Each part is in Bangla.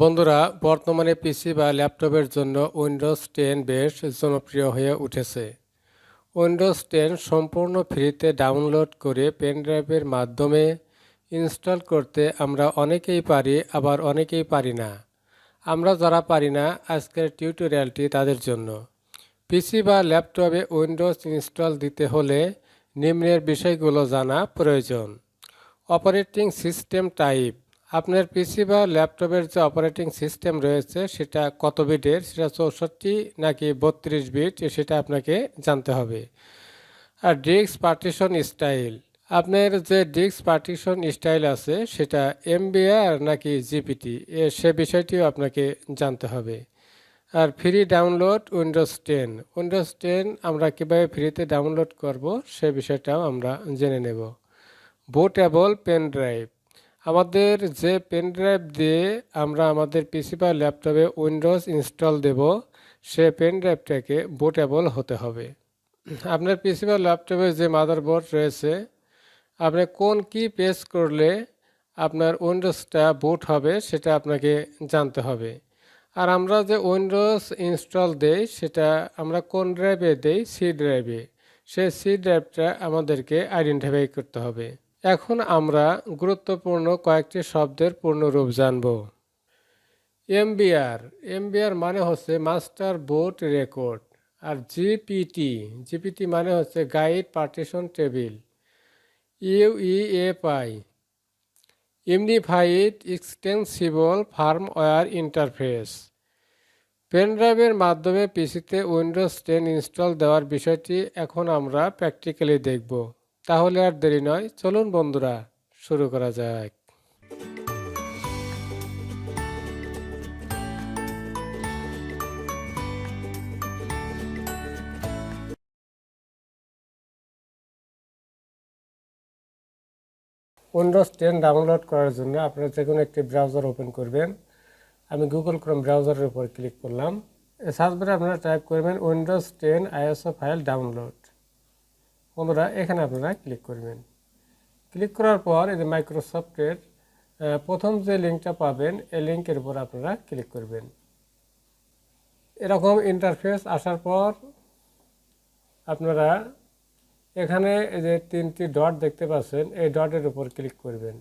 বন্ধুরা, বর্তমানে পিসি বা ল্যাপটপের জন্য উইন্ডোজ 10 বেশ জনপ্রিয় হয়ে উঠেছে। উইন্ডোজ 10 সম্পূর্ণ ফ্রিতে ডাউনলোড করে পেনড্রাইভের মাধ্যমে ইনস্টল করতে আমরা অনেকেই পারি, আবার অনেকেই পারি না। আমরা যারা পারি না, আজকের টিউটোরিয়ালটি তাদের জন্য। পিসি বা ল্যাপটপে উইন্ডোজ ইনস্টল দিতে হলে নিম্নের বিষয়গুলো জানা প্রয়োজন। অপারেটিং সিস্টেম টাইপ, আপনার পিসি বা ল্যাপটপের যে অপারেটিং সিস্টেম রয়েছে সেটা কত বিটের, সেটা 64 নাকি 32 বিট, সেটা আপনাকে জানতে হবে। আর ডিস্ক পার্টিশন স্টাইল, আপনার যে ডিস্ক পার্টিশন স্টাইল আছে সেটা এমবিআর নাকি জিপিটি, সে বিষয়টিও আপনাকে জানতে হবে। আর ফ্রি ডাউনলোড উইন্ডোজ 10 আমরা কীভাবে ফ্রিতে ডাউনলোড করব সে বিষয়টাও আমরা জেনে নেব। বুটেবল পেন ড্রাইভ, আমাদের যে পেন ড্রাইভ দিয়ে আমরা আমাদের পিসি বা ল্যাপটপে উইন্ডোজ ইনস্টল দেব, সে পেন ড্রাইভটাকে বুটেবল হতে হবে। আপনার পিসি বা ল্যাপটপে যে মাদারবোর্ড রয়েছে, আপনি কোন কি প্রেস করলে আপনার উইন্ডোজটা বুট হবে সেটা আপনাকে জানতে হবে। আর আমরা যে উইন্ডোজ ইনস্টল দেই সেটা আমরা কোন ড্রাইভে দেই, সি ড্রাইভে। সেই সি ড্রাইভটা আমাদেরকে আইডেন্টিফাই করতে হবে। এখন আমরা গুরুত্বপূর্ণ কয়েকটি শব্দের পূর্ণরূপ জানব। এমবিআর মানে হচ্ছে মাস্টার বুট রেকর্ড। আর জিপিটি মানে হচ্ছে guide partition table. UEFI, unified extensible firmware interface. পেনড্রাইভের মাধ্যমে পিসিতে উইন্ডোজ 10 ইনস্টল দেওয়ার বিষয়টি এখন আমরা প্র্যাকটিক্যালি দেখব। তাহলে আর দেরি নয়, চলুন বন্ধুরা শুরু করা যাক। উইন্ডোজ 10 ডাউনলোড করার জন্য আপনারা যে কোনো একটি ব্রাউজার ওপেন করবেন। আমি গুগল ক্রোম ব্রাউজারের উপর ক্লিক করলাম। সার্চ বারে আপনারা টাইপ করবেন উইন্ডোজ 10 আইএসও ফাইল ডাউনলোড। বন্ধুরা, এখানে আপনারা ক্লিক করবেন। ক্লিক করার পর এই যে মাইক্রোসফটের প্রথম যে লিঙ্কটা পাবেন, এই লিঙ্কের উপর আপনারা ক্লিক করবেন। এরকম ইন্টারফেস আসার পর আপনারা এখানে এই যে 3টি ডট দেখতে পাচ্ছেন, এই ডটের উপর ক্লিক করবেন।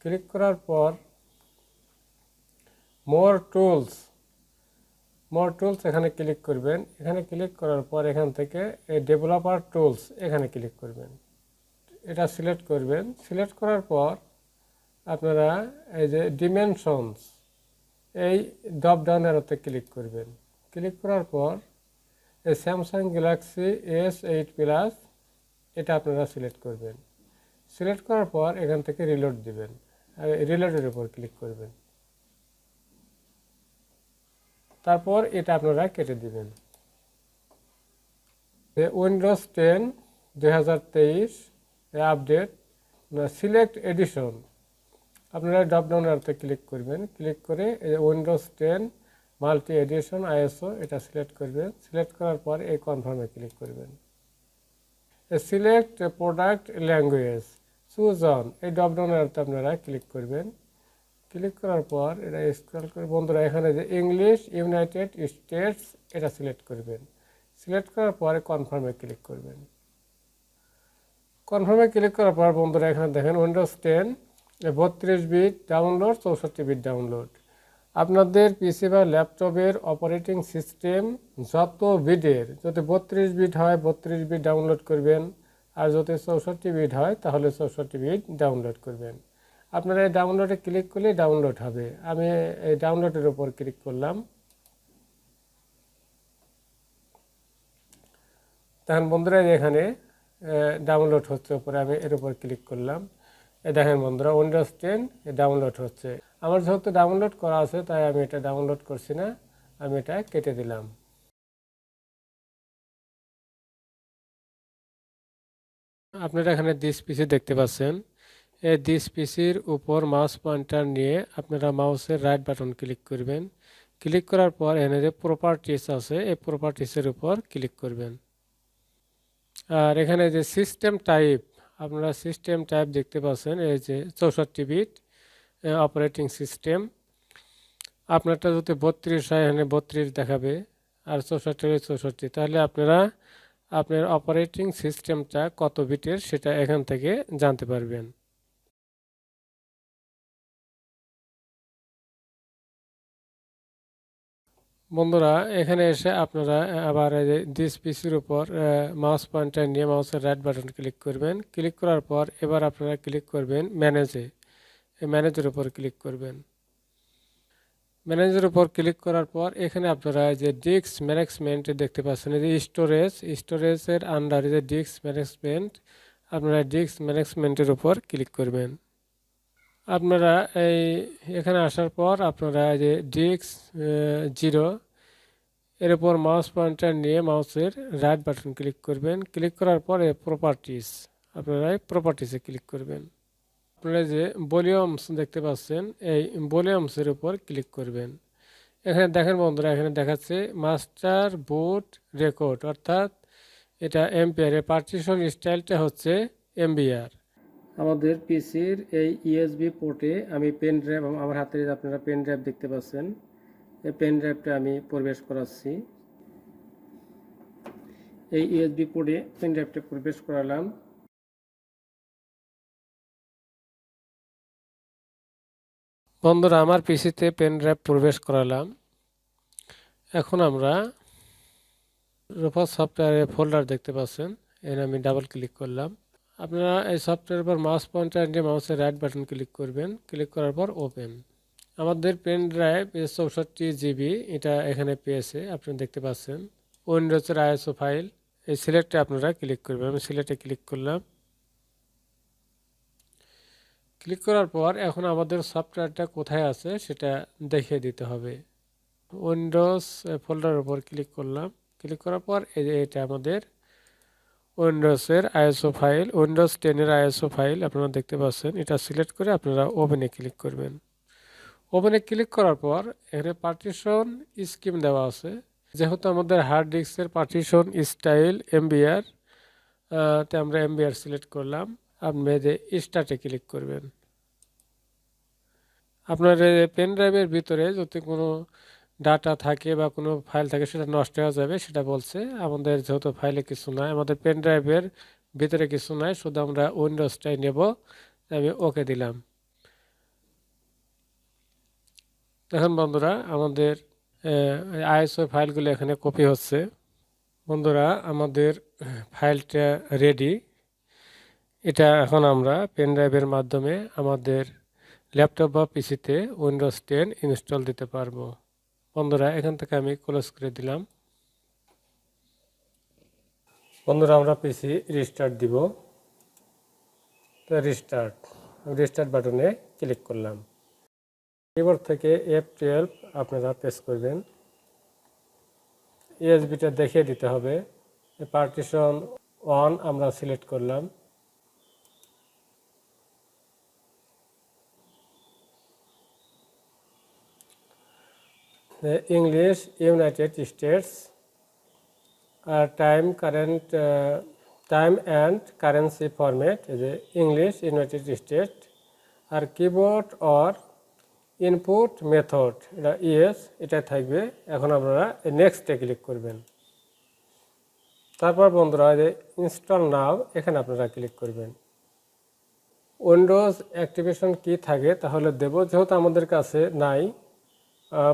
ক্লিক করার পর মোর টুলস এখানে ক্লিক করবেন। এখানে ক্লিক করার পর এখান থেকে এই ডেভেলপার টুলস এখানে ক্লিক করবেন। এটা সিলেক্ট করবেন। সিলেক্ট করার পর আপনারা এই যে ডিমেনশনস, এই ড্রপ ডাউন অ্যারোতে ক্লিক করবেন। ক্লিক করার পর এই স্যামসাং গ্যালাক্সি S8 প্লাস, এটা আপনারা সিলেক্ট করবেন। সিলেক্ট করার পর এখান থেকে রিলোড দিবেন। রিলোডের উপর ক্লিক করবেন। তারপর এটা আপনারা কেটে দিবেন। উইন্ডোজ 10 2023 আপডেট সিলেক্ট এডিশন, আপনারা ড্রপ ডাউন অ্যারোতে ক্লিক করবেন। ক্লিক করে উইন্ডোজ 10 মাল্টি এডিশন আইএসও এটা সিলেক্ট করবেন। সিলেক্ট করার পর এই কনফার্মে ক্লিক করবেন। Select product language, choose on, এই ড্রপ ডাউন অ্যারোতে আপনারা ক্লিক করবেন। ক্লিক করার পর এটা স্ক্রল করে বন্ধুরা এখানে যে ইংলিশ ইউনাইটেড স্টেটস এটা সিলেক্ট করবেন। সিলেক্ট করার পরে কনফার্মে ক্লিক করবেন। কনফার্মে ক্লিক করার পর বন্ধুরা এখানে দেখেন windows 10 32 bit download, 64 bit download. আপনাদের পিসি বা ল্যাপটপের অপারেটিং সিস্টেম যত বিটের, যদি 32 বিট হয় 32 বিট ডাউনলোড করবেন, আর যদি 64 বিট হয় তাহলে 64 বিট ডাউনলোড করবেন। আপনারা এই ডাউনলোডে ক্লিক করলে ডাউনলোড হবে। আমি এই ডাউনলোডের উপর ক্লিক করলাম। তখন বন্ধুরা এখানে ডাউনলোড হচ্ছে, উপরে আমি এর উপর ক্লিক করলাম। দেখেন বন্ধুরা উইন্ডোজ 10 ডাউনলোড হচ্ছে। আমার যেহেতু ডাউনলোড করা আছে তাই আমি এটা ডাউনলোড করছি না, আমি এটা কেটে দিলাম। আপনারা এখানে দিস পিসি দেখতে পাচ্ছেন। এই দিস পিসির উপর মাউস পয়েন্টার নিয়ে আপনারা মাউসের রাইট বাটন ক্লিক করবেন। ক্লিক করার পর এখানে যে প্রপার্টিস আছে, এই প্রপার্টিসের উপর ক্লিক করবেন। আর এখানে যে সিস্টেম টাইপ, আপনারা সিস্টেম টাইপ দেখতে পাচ্ছেন, এই যে 64 বিট অপারেটিং সিস্টেম। আপনারটা যদি 32 হয় এখানে 32 দেখাবে, আর 64 হলে 64। তাহলে আপনারা আপনার অপারেটিং সিস্টেমটা কত বিটের সেটা এখান থেকে জানতে পারবেন। বন্ধুরা এখানে এসে আপনারা আবার দিস পিসির উপর মাউস পয়েন্টার নিয়ে মাউসের রাইট বাটন ক্লিক করবেন। ক্লিক করার পর এবার আপনারা ক্লিক করবেন ম্যানেজে। এই ম্যানেজের উপর ক্লিক করবেন। ম্যানেজের উপর ক্লিক করার পর এখানে আপনারা যে ডিস্ক ম্যানেজমেন্ট দেখতে পাচ্ছেন, এই যে স্টোরেজের আন্ডারে যে ডিস্ক ম্যানেজমেন্ট, আপনারা ডিস্ক ম্যানেজমেন্টের উপর ক্লিক করবেন। আপনারা এখানে আসার পর আপনারা যে ডিস্ক 0 এর উপর মাউস পয়েন্টার নিয়ে মাউসের রাইট বাটন ক্লিক করবেন। ক্লিক করার পরে প্রপার্টিস, আপনারা প্রপার্টিসে ক্লিক করবেন। আপনারা যে ভলিউমস দেখতে পাচ্ছেন, এই ভলিউমসের উপর ক্লিক করবেন। এখানে দেখেন বন্ধুরা, এখানে দেখাচ্ছে মাস্টার বুট রেকর্ড, অর্থাৎ এটা এমপিআর। এর পার্টিশন স্টাইলটা হচ্ছে এমবিআর। আমাদের পিসির এই ইউএসবি পোর্টে আমি পেন ড্রাইভ, আমার হাতে আপনারা পেন ড্রাইভ দেখতে পাচ্ছেন, এই পেন ড্রাইভটা আমি প্রবেশ করাচ্ছি। এই ইউএসবি পোর্টে পেন ড্রাইভটা প্রবেশ করালাম। বন্ধুরা আমার পিসিতে পেন ড্রাইভ প্রবেশ করালাম। এখন আমরা রূপা সফটওয়্যারের ফোল্ডার দেখতে পাচ্ছেন, এখানে আমি ডাবল ক্লিক করলাম। আপনারা এই সফটওয়্যারের উপর মাউস পয়েন্টার নিয়ে মাউসের রাইট বাটন ক্লিক করবেন। ক্লিক করার পর ওপেন। আমাদের পেন ড্রাইভ 64 GB এটা এখানে পেয়েছে, আপনি দেখতে পাচ্ছেন। উইন্ডোজের আইএসও ফাইল, এই সিলেক্টে আপনারা ক্লিক করবেন। আমি সিলেক্টে ক্লিক করলাম। ক্লিক করার পর এখন আমাদের সফটওয়্যারটা কোথায় আছে সেটা দেখিয়ে দিতে হবে। উইন্ডোজ ফোল্ডারের উপর ক্লিক করলাম। ক্লিক করার পর এই যে এটা আমাদের উইন্ডোজের আইএসও ফাইল, উইন্ডোজ 10-এর আইএসও ফাইল আপনারা দেখতে পাচ্ছেন। এটা সিলেক্ট করে আপনারা ওপেনে ক্লিক করবেন। ওপেনে ক্লিক করার পর এখানে পার্টিশন স্কিম দেওয়া আছে। যেহেতু আমাদের হার্ড ডিস্কের পার্টিশন স্টাইল এমবিআর, তে আমরা এমবিআর সিলেক্ট করলাম। আপনি যে স্টার্টে ক্লিক করবেন। আপনার পেন ড্রাইভের ভিতরে যদি কোনো ডাটা থাকে বা কোনো ফাইল থাকে সেটা নষ্ট হয়ে যাবে, সেটা বলছে। আমাদের যেহেতু ফাইলে কিছু নাই, আমাদের পেন ড্রাইভের ভিতরে কিছু নাই, শুধু আমরা উইন্ডোজটাই নেব, আমি ওকে দিলাম। দেখুন বন্ধুরা আমাদের আইএসও ফাইলগুলো এখানে কপি হচ্ছে। বন্ধুরা আমাদের ফাইলটা রেডি। এটা এখন আমরা পেন ড্রাইভের মাধ্যমে আমাদের ল্যাপটপ বা পিসিতে উইন্ডোজ 10 ইনস্টল দিতে পারবো। বন্ধুরা এখান থেকে আমি ক্লোজ করে দিলাম। বন্ধুরা আমরা পিসি রিস্টার্ট দিব। তো রিস্টার্ট বাটনে ক্লিক করলাম। কিবোর্ড থেকে F12 আপনারা প্রেস করবেন। ইউএসবিটা দেখিয়ে দিতে হবে। পার্টিশন 1 আমরা সিলেক্ট করলাম। ইংলিশ ইউনাইটেড স্টেটস, আর টাইম অ্যান্ড কারেন্সি ফরম্যাট, এই যে ইংলিশ ইউনাইটেড স্টেট। আর কিবোর্ড অর ইনপুট মেথড, এটা ইয়েস, এটা থাকবে। এখন আপনারা নেক্সটে ক্লিক করবেন। তারপর বন্ধুরা যে ইনস্টল নাও, এখানে আপনারা ক্লিক করবেন। উইন্ডোজ অ্যাক্টিভেশন কি থাকে তাহলে দেব, যেহেতু আমাদের কাছে নাই।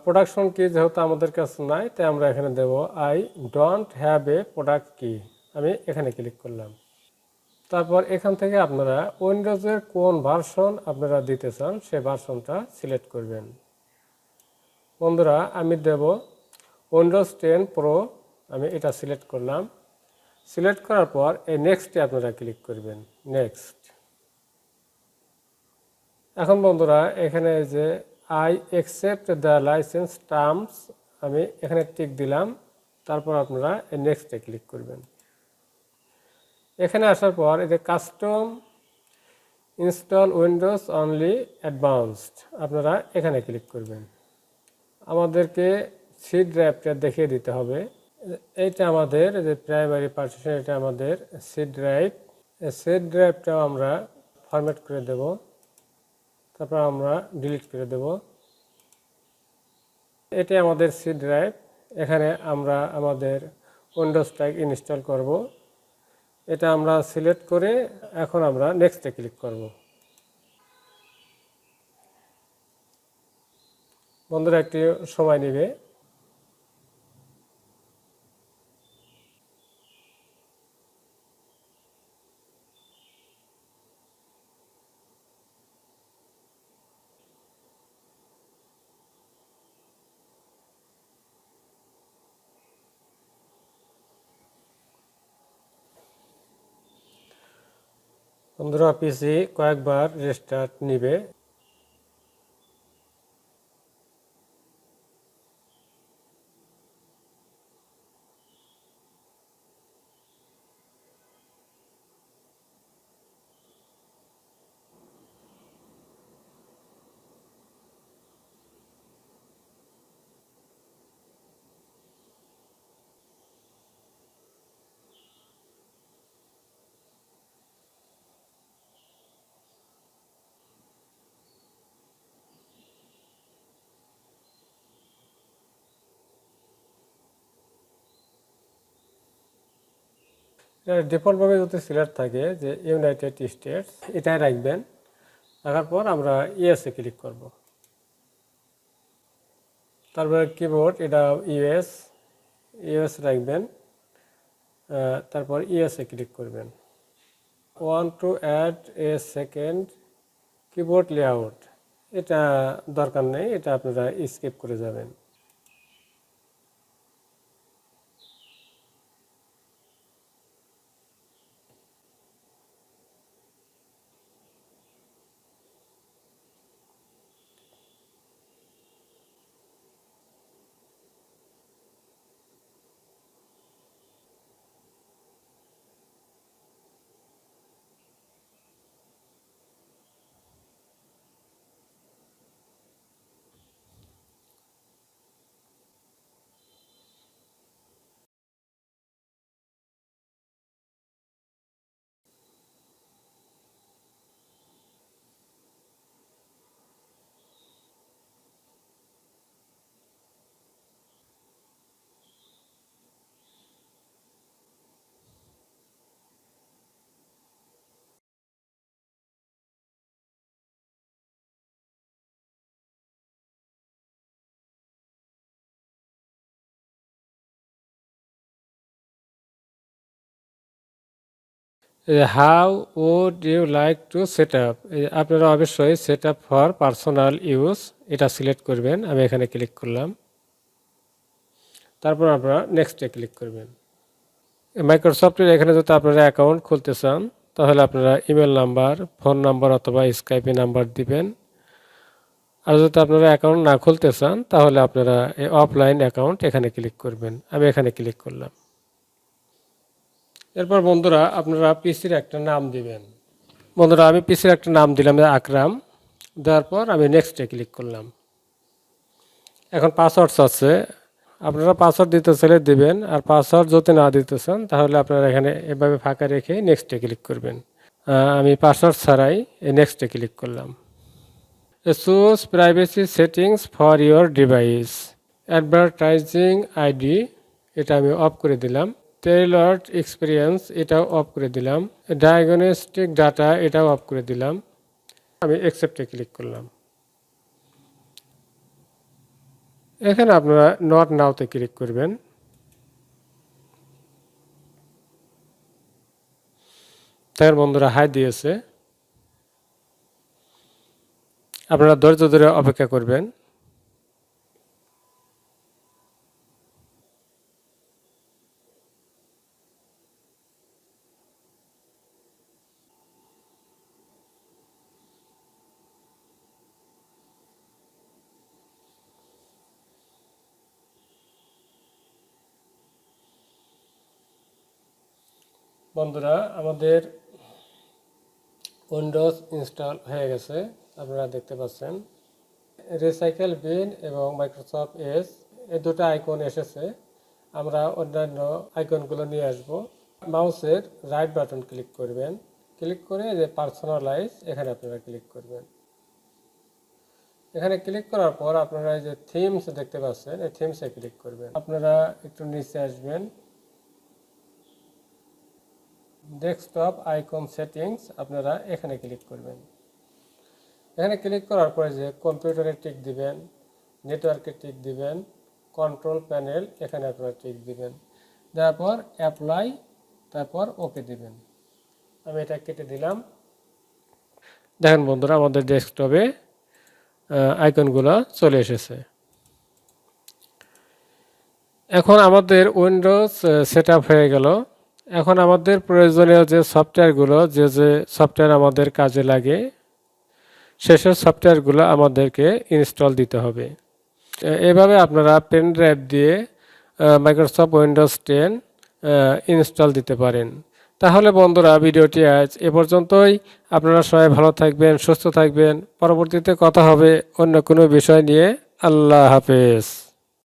প্রোডাকশন কি যেহেতু আমাদের কাছে নাই, তাই আমরা এখানে দেব I don't have a product কি। আমি এখানে ক্লিক করলাম। তারপর এখান থেকে আপনারা উইন্ডোজের কোন ভার্সন আপনারা দিতে চান সে ভার্সনটা সিলেক্ট করবেন। বন্ধুরা আমি দেব উইন্ডোজ 10 প্রো, আমি এটা সিলেক্ট করলাম। সিলেক্ট করার পর এই নেক্সটে আপনারা ক্লিক করবেন। নেক্সট। এখন বন্ধুরা এখানে যে I accept the licence terms, আমি এখানে টিক দিলাম। তারপর আপনারা এই নেক্সটে ক্লিক করবেন। এখানে আসার পর এই যে custom install Windows only advanced, আপনারা এখানে ক্লিক করবেন। আমাদেরকে সি ড্রাইভটা দেখিয়ে দিতে হবে। এইটা আমাদের যে প্রাইমারি পার্টিশন, এটা আমাদের সি ড্রাইভ। সি ড্রাইভটাও আমরা ফরম্যাট করে দেব, তারপর আমরা ডিলিট করে দেব। এটি আমাদের সি ড্রাইভ। এখানে আমরা আমাদের উইন্ডোজটা ইনস্টল করব। এটা আমরা সিলেক্ট করে এখন আমরা নেক্সটে ক্লিক করব। বন্ধুরা একটু সময় নেবে। বন্ধুরা পিসি কয়েকবার রেস্টার্ট নিবে। ডিফল্টভাবে যদি সিলেক্ট থাকে যে ইউনাইটেড স্টেটস, এটাই রাখবেন। রাখার পর আমরা ইএসএ ক্লিক করব। তারপরে কিবোর্ড এটা ইউএস রাখবেন। তারপর ইএসএ ক্লিক করবেন। One two add a second keyboard layout, এটা দরকার নেই, এটা আপনারা স্কিপ করে যাবেন। How would you like to set up, আপনারা অবশ্যই set up for personal use এটা সিলেক্ট করবেন। আমি এখানে ক্লিক করলাম। তারপর আপনারা নেক্সটে ক্লিক করবেন। মাইক্রোসফটের এখানে যদি আপনারা অ্যাকাউন্ট খুলতে চান তাহলে আপনারা ইমেল নাম্বার, ফোন নাম্বার অথবা স্কাইপে নাম্বার দিবেন। আর যদি আপনারা অ্যাকাউন্ট না খুলতে চান তাহলে আপনারা এই অফলাইন অ্যাকাউন্ট এখানে ক্লিক করবেন। আমি এখানে ক্লিক করলাম। এরপর বন্ধুরা আপনারা পিসির একটা নাম দিবেন। বন্ধুরা আমি পিসির একটা নাম দিলাম আকরাম। দেওয়ার পর আমি নেক্সটে ক্লিক করলাম। এখন পাসওয়ার্ড আছে, আপনারা পাসওয়ার্ড দিতে চাইলে দিবেন, আর পাসওয়ার্ড যদি না দিতে চান তাহলে আপনারা এখানে এভাবে ফাঁকা রেখে নেক্সটে ক্লিক করবেন। আমি পাসওয়ার্ড ছাড়াই এই নেক্সটে ক্লিক করলাম। Choose privacy settings for your device. Advertising ID এটা আমি অফ করে দিলাম। টেইলর্ড এক্সপিরিয়েন্স এটাও অফ করে দিলাম। ডায়াগনস্টিক ডাটা এটাও অফ করে দিলাম। আমি অ্যাকসেপ্টে ক্লিক করলাম। এখানে আপনারা নট নাওতে ক্লিক করবেন। তার বন্ধুরা হাই দিয়েছে, আপনারা ধৈর্য ধরে অপেক্ষা করবেন। বন্ধুরা আমাদের উইন্ডোজ ইনস্টল হয়ে গেছে, আপনারা দেখতে পাচ্ছেন। রিসাইকেল বিন এবং মাইক্রোসফট এজ এই দুটো আইকন এসেছে। আমরা অন্যান্য আইকনগুলো নিয়ে আসব। মাউসের রাইট বাটন ক্লিক করবেন। ক্লিক করে যে পার্সোনালাইজ এখানে আপনারা ক্লিক করবেন। এখানে ক্লিক করার পর আপনারা এই যে থিমস দেখতে পাচ্ছেন, এই থিমসে ক্লিক করবেন। আপনারা একটু নিচে আসবেন, ডেস্কটপ আইকন সেটিংস, আপনারা এখানে ক্লিক করবেন। এখানে ক্লিক করার পরে যে কম্পিউটারে টিক দিবেন, নেটওয়ার্কে টিক দিবেন, কন্ট্রোল প্যানেল এখানে আপনারা টিক দিবেন, তারপর অ্যাপ্লাই, তারপর ওকে দিবেন। আমি এটা কেটে দিলাম। দেখেন বন্ধুরা, আমাদের ডেস্কটপে আইকনগুলো চলে এসেছে। এখন আমাদের উইন্ডোজ সেটআপ হয়ে গেল। এখন আমাদের প্রয়োজনীয় যে সফটওয়্যারগুলো, যে যে সফটওয়্যার আমাদের কাজে লাগে, সেসব সফটওয়্যারগুলো আমাদেরকে ইনস্টল দিতে হবে। এভাবে আপনারা পেন ড্রাইভ দিয়ে মাইক্রোসফট উইন্ডোজ 10 ইনস্টল দিতে পারেন। তাহলে বন্ধুরা, ভিডিওটি আজ এ পর্যন্তই। আপনারা সবাই ভালো থাকবেন, সুস্থ থাকবেন। পরবর্তীতে কথা হবে অন্য কোনো বিষয় নিয়ে। আল্লাহ হাফেজ।